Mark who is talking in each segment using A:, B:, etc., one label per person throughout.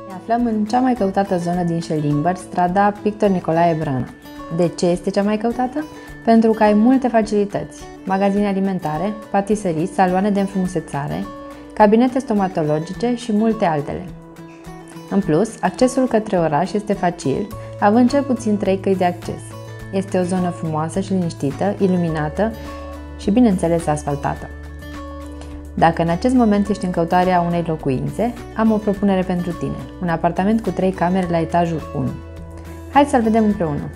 A: Ne aflăm în cea mai căutată zonă din Șelimbăr, strada Pictor Nicolae Brăna. De ce este cea mai căutată? Pentru că ai multe facilități: magazine alimentare, patiserii, saloane de înfrumusețare, cabinete stomatologice și multe altele. În plus, accesul către oraș este facil, având cel puțin 3 căi de acces. Este o zonă frumoasă și liniștită, iluminată și, bineînțeles, asfaltată. Dacă în acest moment ești în căutarea unei locuințe, am o propunere pentru tine: un apartament cu 3 camere la etajul 1. Hai să-l vedem împreună!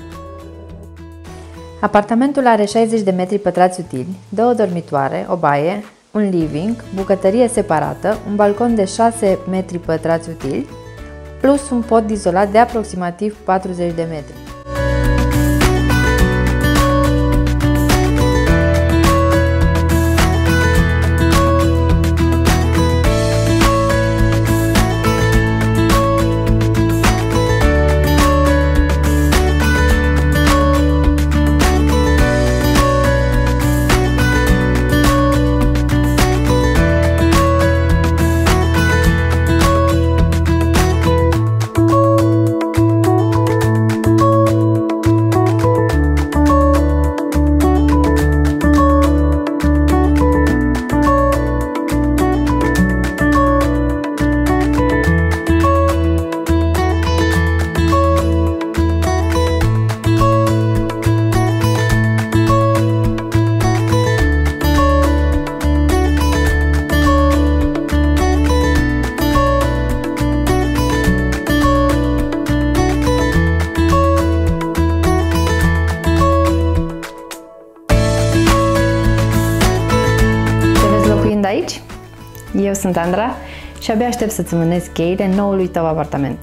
A: Apartamentul are 60 de metri pătrați utili, 2 dormitoare, o baie, un living, bucătărie separată, un balcon de 6 metri pătrați utili, plus un pod izolat de aproximativ 40 de metri. Aici? Eu sunt Andra și abia aștept să-ți mânez cheile noului tău apartament.